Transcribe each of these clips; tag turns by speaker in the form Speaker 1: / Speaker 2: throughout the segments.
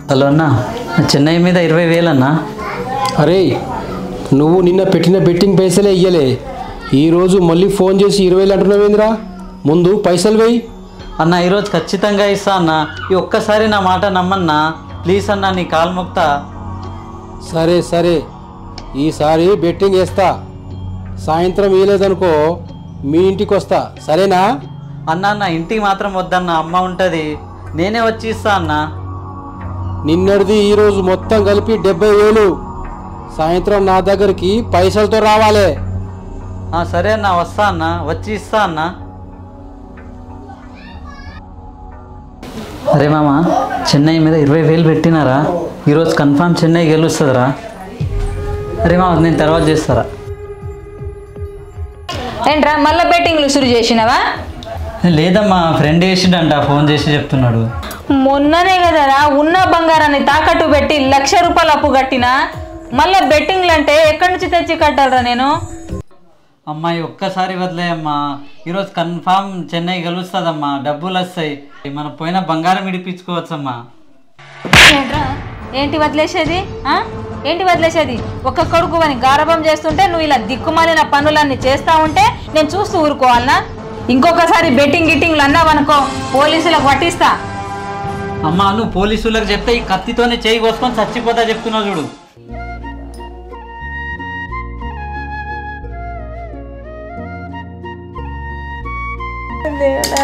Speaker 1: Hello అన్న, చెన్నై మీద 20,000 అన్న.
Speaker 2: అరే నువ్వు నిన్న పెట్టిన బెట్టింగ్ పైసలే ఇయ్యలే, ఈరోజు మళ్ళీ ఫోన్ చేసి 20,000 అంటున్నావేంద్రా? ముందు పైసలు వేయి
Speaker 1: అన్న. ఈరోజు ఖచ్చితంగా ఇస్తా అన్న. ఈ ఒక్కసారి నా మాట నమ్మన్నా ప్లీజ్ అన్న, నీ కాలు మొక్తా.
Speaker 2: సరే సరే, ఈసారి బెట్టింగ్ వేస్తా. సాయంత్రం ఇయ్యలేదనుకో మీ ఇంటికి వస్తా, సరేనా?
Speaker 1: అన్న నా ఇంటికి మాత్రం వద్దన్న, అమ్మ ఉంటుంది, నేనే వచ్చి ఇస్తా అన్న.
Speaker 2: నిన్నటిది ఈరోజు మొత్తం కలిపి 70,000. సాయంత్రం నా దగ్గరికి పైసలతో రావాలి.
Speaker 1: సరే అన్న, వస్తా అన్న, వచ్చి ఇస్తా అన్న. అరే మామ, చెన్నై మీద 20,000 పెట్టినారా? ఈరోజు కన్ఫామ్ చెన్నై గెలుస్తుందిరా. అరే మామ, నేను తర్వాత చేస్తారా?
Speaker 3: ఏంట్రా మళ్ళీ బెట్టింగ్లు షురు చేసినావా?
Speaker 1: లేదమ్మా, ఫ్రెండ్ చేసిండంట, ఫోన్ చేసి చెప్తున్నాడు.
Speaker 3: మొన్ననే కదరా ఉన్న బంగారాన్ని తాకట్టు పెట్టి 1,00,000 రూపాయలు అప్పు కట్టినా, మళ్ళీ బెట్టింగ్లు అంటే ఎక్కడి నుంచి తెచ్చి కట్టాలరా నేను?
Speaker 1: అమ్మాయి ఒక్కసారి వదిలేయమ్మా, ఈరోజు కన్ఫామ్ చెన్నై గెలుస్తుందమ్మా, డబ్బులు వస్తాయి, మనం పోయిన బంగారం ఇడిపించుకోవచ్చమ్మా.
Speaker 3: ఏంట్రా ఏంటి వదిలేసేది? ఏంటి వదిలేసేది? ఒక్క కొడుకు అని గారభం చేస్తుంటే నువ్వు ఇలా దిక్కుమాలిన పనులన్నీ చేస్తా ఉంటే నేను చూస్తూ ఊరుకోవాలనా? ఇంకొకసారి బెట్టింగ్ గిట్టింగ్లు అన్నావనుకో పోలీసులకు పట్టిస్తా.
Speaker 1: అమ్మా, నువ్వు పోలీసులకు చెప్తే ఈ కత్తితోనే చేయి కోసుకొని చచ్చిపోతా చెప్తున్నావు చూడు.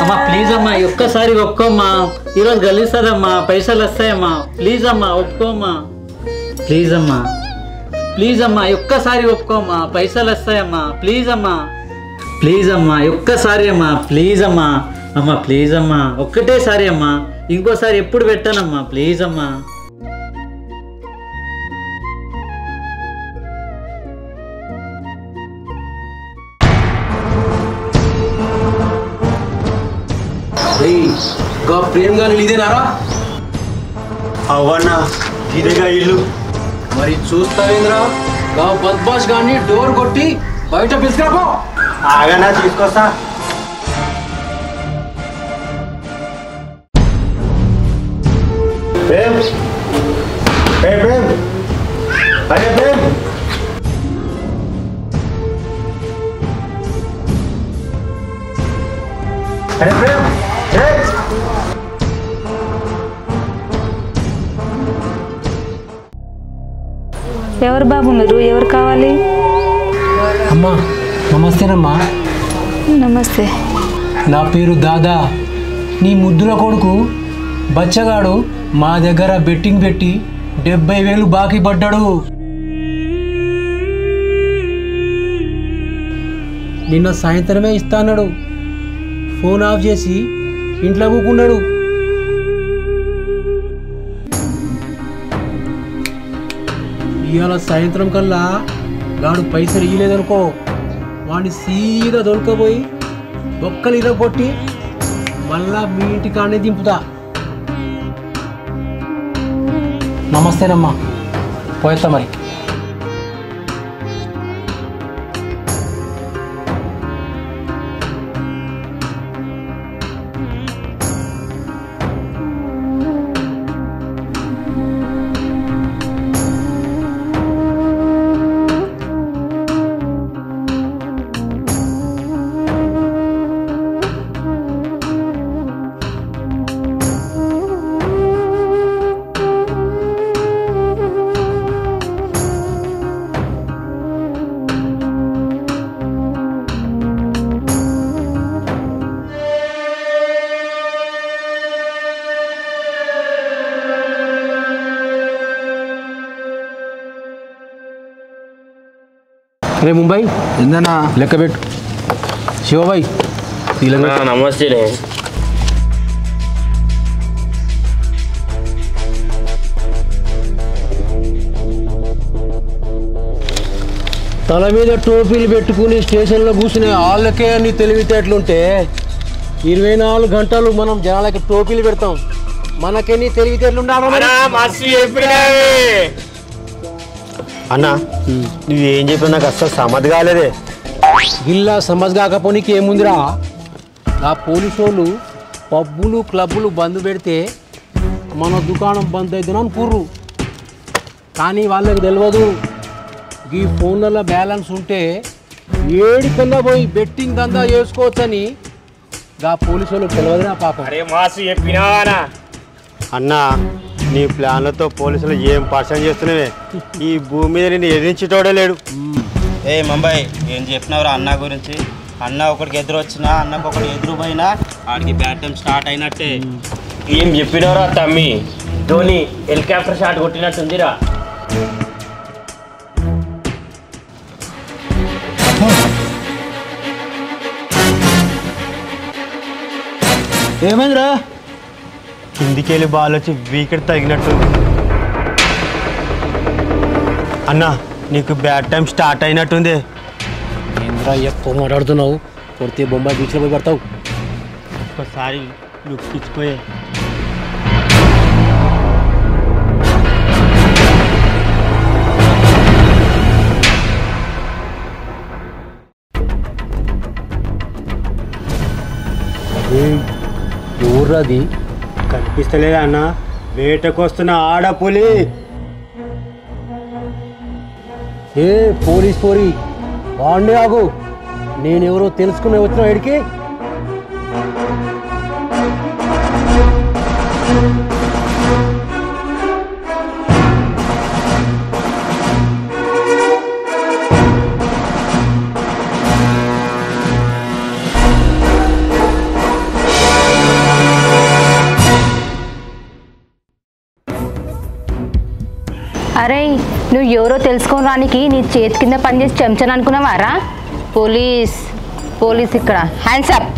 Speaker 1: అమ్మా ప్లీజ్ అమ్మా, ఒక్కసారి ఒప్పుకోమ్మా, ఈరోజు గెలుస్తుందమ్మా, పైసలు వస్తాయమ్మా, ప్లీజ్ అమ్మా ఒప్పుకోమ్మా, ప్లీజ్ అమ్మా, ప్లీజ్ అమ్మా ఒక్కసారి ఒప్పుకోమ్మా, పైసలు వస్తాయమ్మా, ప్లీజ్ అమ్మా, ప్లీజ్ అమ్మా ఒక్కసారి అమ్మా, ప్లీజ్ అమ్మా, అమ్మా ప్లీజ్ అమ్మా, ఒక్కటేసారి అమ్మా, ఇంకోసారి ఎప్పుడు పెట్టానమ్మా, ప్లీజ్ అమ్మా.
Speaker 2: ప్రేమ్ గారు ఇదేనారా?
Speaker 4: అవన్నా ఇదేగా ఇల్లు.
Speaker 2: మరి చూస్తావేంద్రా, బద్మాష్ గారిని డోర్ కొట్టి బయట పిలుచుకురాపో.
Speaker 4: ఆగనా, తీసుకొస్తా. ప్రేమ్, ప్రేమ్, అరే ప్రేమ్, అరే ప్రేమ్,
Speaker 3: ఎవరు బాబు మీరు? ఎవరు కావాలి?
Speaker 2: అమ్మా నమస్తేనమ్మా.
Speaker 3: నమస్తే.
Speaker 2: నా పేరు దాదా. నీ ముద్దుల కొడుకు బచ్చగాడు మా దగ్గర బెట్టింగ్ పెట్టి 70,000 బాకీ పడ్డాడు. నిన్న సాయంత్రమే ఇస్తాన్నాడు, ఫోన్ ఆఫ్ చేసి ఇంట్లో కూకున్నాడు. ఇవాళ సాయంత్రం కల్లా గాడు పైసలు ఇయ్యలేదనుకో వాడిని సీదా దొరకపోయి ఒక్కలు ఇరగొట్టి మళ్ళా మీ ఇంటికానే దింపుతా. నమస్తేనమ్మా, పోయేస్తా మరి. అరే ముంబై ఏందన్నా లెక్క పెట్టు. శివబాయ్
Speaker 5: నమస్తే.
Speaker 2: తల మీద టోపీలు పెట్టుకుని స్టేషన్లో కూర్చునే వాళ్ళకే అన్ని తెలివితేటలుంటే 24 గంటలు మనం జనాలకి టోపీలు పెడతాం, మనకెన్ని తెలివితేటలు ఉండాలి.
Speaker 4: అన్న నువ్వేం చెప్పినా నాకు అస్సలు సమజ్ కాలేదే.
Speaker 2: గిల్లా సమజ్ కాకపోనికి ఏముందిరా, ఆ పోలీసు వాళ్ళు పబ్బులు క్లబ్బులు బంద్ పెడితే మన దుకాణం బంద్ అవుతుందని అనుకుర్రు. కానీ వాళ్ళకి తెలియదు ఈ ఫోన్లలో బ్యాలెన్స్ ఉంటే ఏడికన్నా పోయి బెట్టింగ్ దందా చేసుకోవచ్చని గా పోలీసు వాళ్ళకి తెలియదు నా పాపం.
Speaker 5: అరే మాసు చెప్పినావానా
Speaker 4: అన్నా నీ ప్లాన్లతో పోలీసులు ఏం పరిచయం చేస్తున్నావే, ఈ భూమి మీద నేను ఎదిరించేటోడే లేడు.
Speaker 6: ఏ ముంబై ఏం చెప్పినవరా అన్న గురించి? అన్న ఒకడికి ఎదురు వచ్చినా అన్నకు ఒకటి ఎదురు పోయినా ఆడికి బ్యాట్ టైం స్టార్ట్ అయినట్టే.
Speaker 5: ఏం చెప్పినవరా తమ్మి? ధోని హెలికాప్టర్ షాట్ కొట్టినట్టుందిరా.
Speaker 2: ఏమైందిరా?
Speaker 4: కిందికెళ్ళి బాల్ వచ్చి వికెట్ తగినట్టు. అన్నా నీకు బ్యాట్ టైం స్టార్ట్ అయినట్టుంది.
Speaker 2: ఏంద్రా ఎక్కువ మాట్లాడుతున్నావు? కొడితే బొంబాయి బీచ్లో పోయి పడతావు.
Speaker 4: ఒక్కసారి లుక్ ఇచ్చిపోయే.
Speaker 2: ఎవరుది?
Speaker 4: కనిపిస్తలేదా అన్న? వేటకు వస్తున్న ఆడపులి.
Speaker 2: ఏ పోలీస్ పోరి వాడిని ఆగు, నేనెవరో తెలుసుకునే వచ్చిన వాడికి.
Speaker 3: అరే నువ్వు ఎవరో తెలుసుకోవడానికి నీ చేతి కింద పనిచేసి చెంచని అనుకున్నావారా? పోలీస్ పోలీస్ ఇక్కడ హ్యాండ్స్ అప్.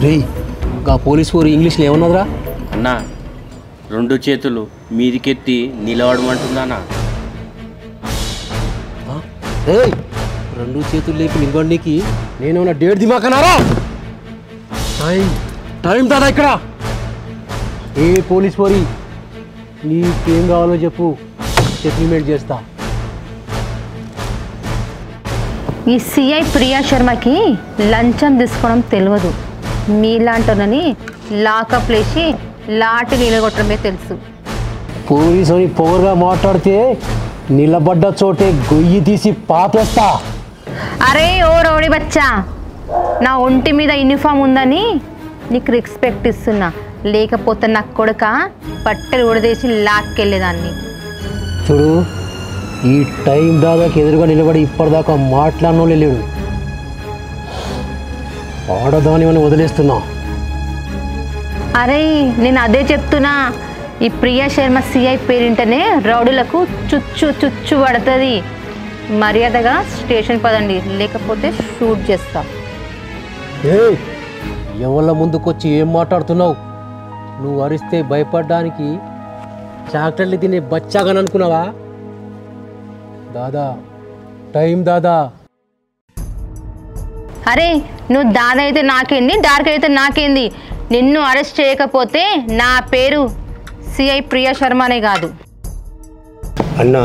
Speaker 2: రే గా పోలీస్ పోరి ఇంగ్లీష్లో ఏమన్నదిరా?
Speaker 5: అన్నా 2 చేతులు మీదికెత్తి నిలవడమంటుందానా?
Speaker 2: ఏయ్ 2 చేతులు లేపి నిలబడికి నేనేమన్నా డేట్ దిమాకన్నారా? టైం దాదా ఇక్కడ. ఏ పోలీస్ పోరి నీకేం కావాలో చెప్పు, సెటిల్మెంట్ చేస్తా.
Speaker 3: ఈ సిఐ ప్రియా శర్మకి లంచం తీసుకోవడం తెలియదు. మీలాంటోనని లాకప్ లేచి లాటి నిలగొట్టడమే తెలుసు.
Speaker 2: పోలీసు అని పొగరుగా మాట్లాడితే నిలబడ్డ చోటే గొయ్యి తీసి పాపేస్తా.
Speaker 3: అరే ఓ రౌడీ బచ్చా, నా ఒంటి మీద యూనిఫామ్ ఉందని నీకు రెస్పెక్ట్ ఇస్తున్నా, లేకపోతే నా కొడుక పట్టెలు ఉడదేసి లాక్కెళ్ళేదాన్ని.
Speaker 2: చూడు ఈ టైం దాదాకి ఎదురుగా నిలబడి ఇప్పటిదాకా మాట్లాడినోళ్ళే లేడు. ఆడదానివని వదిలేస్తున్నా.
Speaker 3: అరే నేను అదే చెప్తున్నా, ఈ ప్రియా శర్మ సిఐ పేరింటనే రౌడీలకు చుచ్చు చుచ్చు పడుతుంది. మర్యాదగా స్టేషన్ పదండి, లేకపోతే షూట్ చేస్తా.
Speaker 2: ఎవళ్ళ ముందుకొచ్చి ఏం మాట్లాడుతున్నావు? నువ్వు అరిస్తే భయపడడానికి చాక్లెట్లు తినే బచ్చాగాని అనుకున్నావా? దాదా టైం దాదా.
Speaker 3: అరే నువ్వు దాదా అయితే నాకేంది, డార్క్ అయితే నాకేంది? నిన్ను అరెస్ట్ చేయకపోతే నా పేరు సిఐ ప్రియా శర్మనే కాదు.
Speaker 4: అన్నా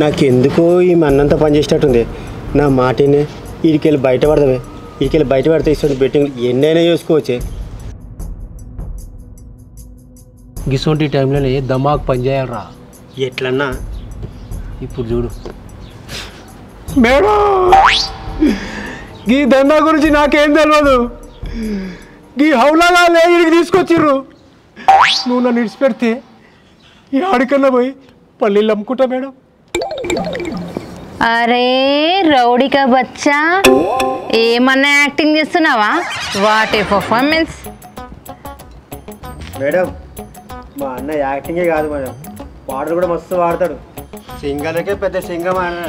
Speaker 4: నాకెందుకో ఈ మన్నంతా పనిచేసేటట్టుంది. నా మాటనే వీడికెళ్ళి బయట పడదామే, వీడికెళ్ళి బయట పడితే ఇస్తుంది బెట్టింగ్ ఎన్నైనా చేసుకోవచ్చే.
Speaker 2: గిసొంటి టైంలోనే దమాక్ పనిచేయాలరా.
Speaker 4: ఎట్లన్నా?
Speaker 2: ఇప్పుడు చూడు మేడం, ఈ దందా గురించి నాకేం తెలియదు. ఈ హౌలాగా లేడికి తీసుకొచ్చిర్రు. నువ్వు నన్ను ఇడిచిపెడితే ఈ ఆడికన్నా పోయి పల్లీలు అమ్ముకుంటా మేడం.
Speaker 3: అరే రౌడీకా బచ్చా, ఏమన్నా యాక్టింగ్ చేస్తున్నావా? What a performance.
Speaker 4: మేడం మా అన్న యాక్టింగే కాదు మేడం, పాటలు కూడా మస్తు పాడతాడు. సింగర్కే పెద్ద సింగం అన్న.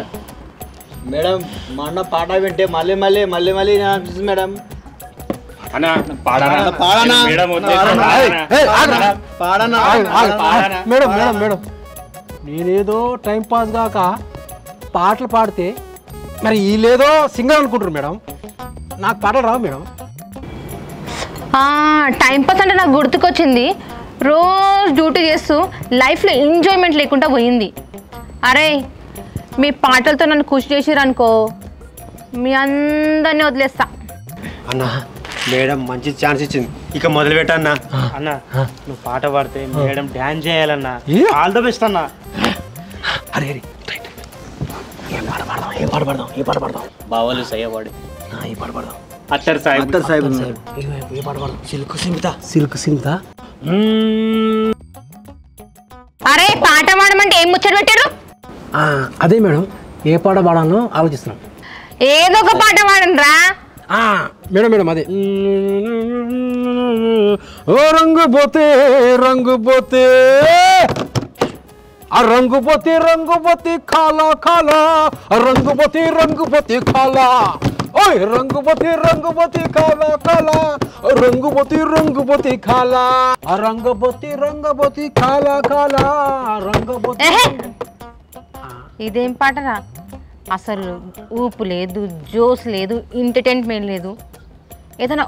Speaker 6: మేడం మా అన్న పాట వింటే మళ్ళీ మళ్ళీ మళ్ళీ మళ్ళీ అనిపిస్తుంది మేడం.
Speaker 2: మేడం మేడం మేడం నేనేదో టైం పాస్ కాక పాటలు పాడితే మరి వీళ్ళేదో సింగర్ అనుకుంటారు మేడం. నాకు పాటలు రావు మేడం.
Speaker 3: టైం పాస్ అంటే నాకు గుర్తుకొచ్చింది, రోజు డ్యూటీ చేస్తూ లైఫ్లో ఎంజాయ్మెంట్ లేకుండా పోయింది. అరే మీ పాటలతో నన్ను ఖుషి చేసిరనుకో, మీ అందరినీ వదిలేస్తా.
Speaker 4: అన్న మేడం మంచి ఛాన్స్ ఇచ్చింది, ఇక మొదలు పెట్టన్నా.
Speaker 5: అన్న నువ్వు పాట పాడితే మేడం డాన్స్ చేయాలన్నా. ఆల్ ద బెస్ట్ అన్న.
Speaker 2: అరే అరే ఏ పాట పడదాం
Speaker 5: బావలు సయ్యవాడు
Speaker 2: ఈ పాట పడదాం.
Speaker 5: అత్తర్ సాహిబ్
Speaker 2: ఏ పాట పడదాం? సిల్క్ స్మిత.
Speaker 3: అరే పాట పాడమంటే ఏం ముచ్చట పెట్టారు?
Speaker 2: అదే మేడం, ఏ పాట పాడాలో ఆలోచిస్తున్నాం.
Speaker 3: ఏదో ఒక పాట పాడండిరా.
Speaker 2: మేడం అదే ఓ రంగు పోతే రంగు పోతే కాలా రంగు పోతే కాలా ఓయ్ రంగు పోతే కాలా రంగు పోతే కాలా రంగు పోతే కాలా
Speaker 3: ఇదేం పాటరా? అసలు ఊపు లేదు, జోస్ లేదు, ఎంటర్టైన్మెంట్ లేదు. ఏదైనా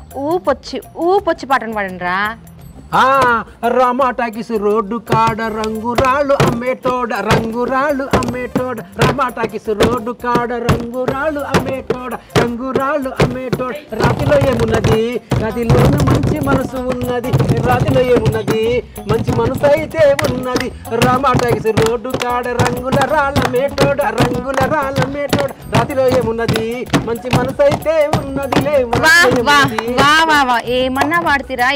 Speaker 3: ఊపొచ్చి పాటను పాడండిరా.
Speaker 2: రామా టాకీస్ రోడ్డు కాడ రంగురాళ్ళు అమ్మేటోడ రామా టాకీస్ రోడ్డు కాడ రంగురాళ్ళు అమ్మేటోడ రాతిలో ఏమున్నది, రాతిలోన మంచి మనసు ఉన్నది, రాతిలో ఏమున్నది మంచి మనసు అయితే ఉన్నది. రామా టాకీస్ రోడ్డు కాడ రంగుల రాళ్ళమేటోడ రాతిలో ఏమున్నది మంచి మనసు అయితే ఉన్నది.
Speaker 3: ఏమన్నా పాడుతీరా?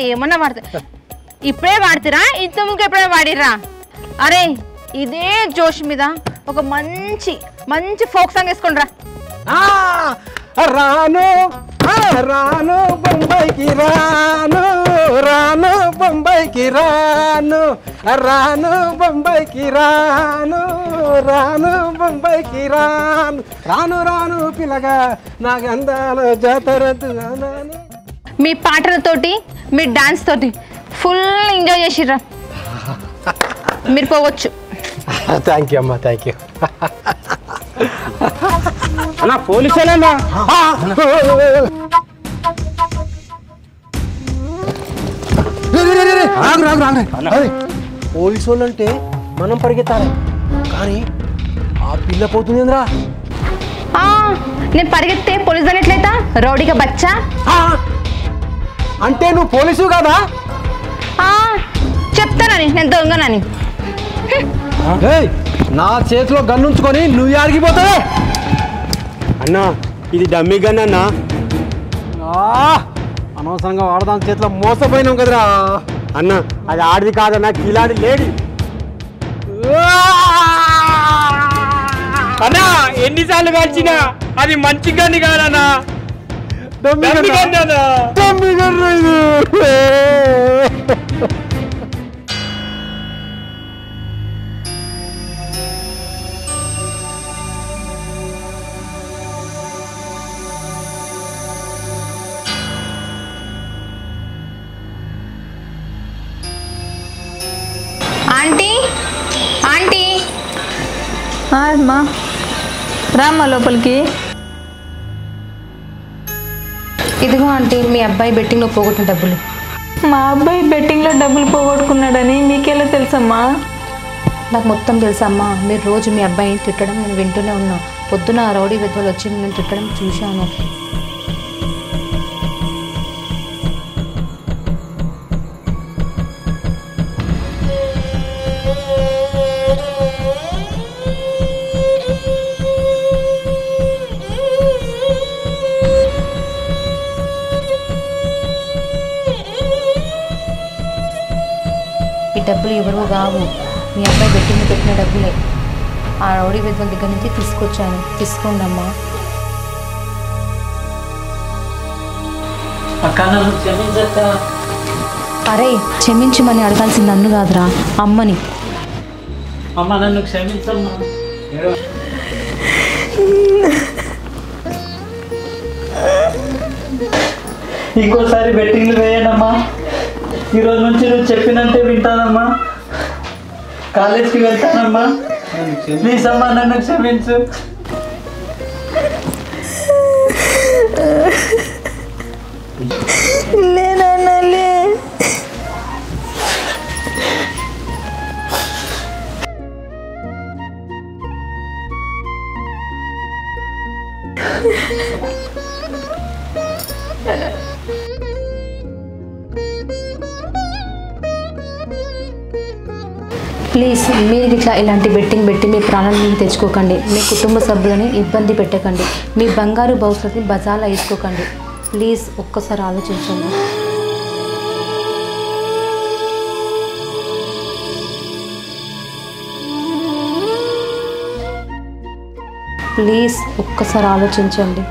Speaker 3: ఇప్పుడే పాడుతురా? ఇంత ముందు ఎప్పుడే పాడిరా? అరే ఇదే జోష్ మీద ఒక మంచి ఫోక్ సాంగ్ వేసుకోండిరా.
Speaker 2: రాను బొంబాయికి రాను పిల్లగా నా గంధాల జాతరదు.
Speaker 3: మీ పాటలతోటి మీ డాన్స్ తోటి ఫుల్ ఎంజాయ్ చేసిర్రా. మీరు పోవచ్చు.
Speaker 2: థ్యాంక్ యూ అమ్మా, థ్యాంక్ యూ.
Speaker 5: అన్న పోలీసులేనా?
Speaker 2: పోలీసు వాళ్ళు అంటే మనం పరిగెత్తాలి, కానీ ఆ పిల్ల పోతుందిరా.
Speaker 3: నేను పరిగెత్తే పోలీసు అన్నట్లయితా రౌడీగా బచ్చా.
Speaker 2: అంటే నువ్వు పోలీసు కాదా?
Speaker 3: చెప్తానని నేను దొంగనని.
Speaker 2: నా చేతిలో గన్ను ఉంచుకొని నువ్వు ఆగిపోతావే
Speaker 4: అన్నా, ఇది డమ్మీ గన్ అన్నా.
Speaker 2: అనవసరంగా వాడదాని చేతిలో మోసపోయినాం కదరా.
Speaker 4: అన్న అది ఆడిది కాదన్నా, కిలాడి లేడీ.
Speaker 5: అన్నా ఎన్నిసార్లు కాల్చినా అది మంచి గన్ను కాదన్నా.
Speaker 3: ఆంటీ
Speaker 7: అమ్మా రామ్మా లోపలికి.
Speaker 3: ఇదిగో ఆంటీ, మీ అబ్బాయి బెట్టింగ్లో పోగొట్టిన డబ్బులు.
Speaker 7: మా అబ్బాయి బెట్టింగ్లో డబ్బులు పోగొట్టుకున్నాడని మీకెలా తెలుసమ్మా?
Speaker 3: నాకు మొత్తం తెలుసమ్మా. మీరు రోజు మీ అబ్బాయిని తిట్టడం నేను వింటూనే ఉన్నా. పొద్దున రౌడీ విధవలు వచ్చి నేను తిట్టడం చూశాను. ఈ డబ్బులు ఎవరో కావు, మీ అబ్బాయి బెట్టింగ్ పెట్టిన డబ్బులే. ఆ రౌడీ విధవల దగ్గర నుంచి తీసుకొచ్చాను. తీసుకోండి అమ్మా. అరే క్షమించమని అడగాల్సింది నన్ను కాదురా, అమ్మని.
Speaker 1: అమ్మ నన్ను క్షమించమ్మా. ఇంకోసారి బెట్టింగ్లు వేయనమ్మా. ఈరోజు నుంచి నువ్వు చెప్పినంతే వింటానమ్మా. కాలేజ్కి వెళ్తానమ్మా. ప్లీజ్ అమ్మా నన్ను క్షమించు.
Speaker 7: లేనలే
Speaker 8: ప్లీజ్ మీరు ఇట్లా ఇలాంటి బెట్టింగ్ పెట్టి మీ ప్రాణాలను తెచ్చుకోకండి. మీ కుటుంబ సభ్యులని ఇబ్బంది పెట్టకండి. మీ బంగారు భవిష్యత్తుని బజార్లో వేసుకోకండి. ప్లీజ్ ఒక్కసారి ఆలోచించండి. ప్లీజ్ ఒక్కసారి ఆలోచించండి.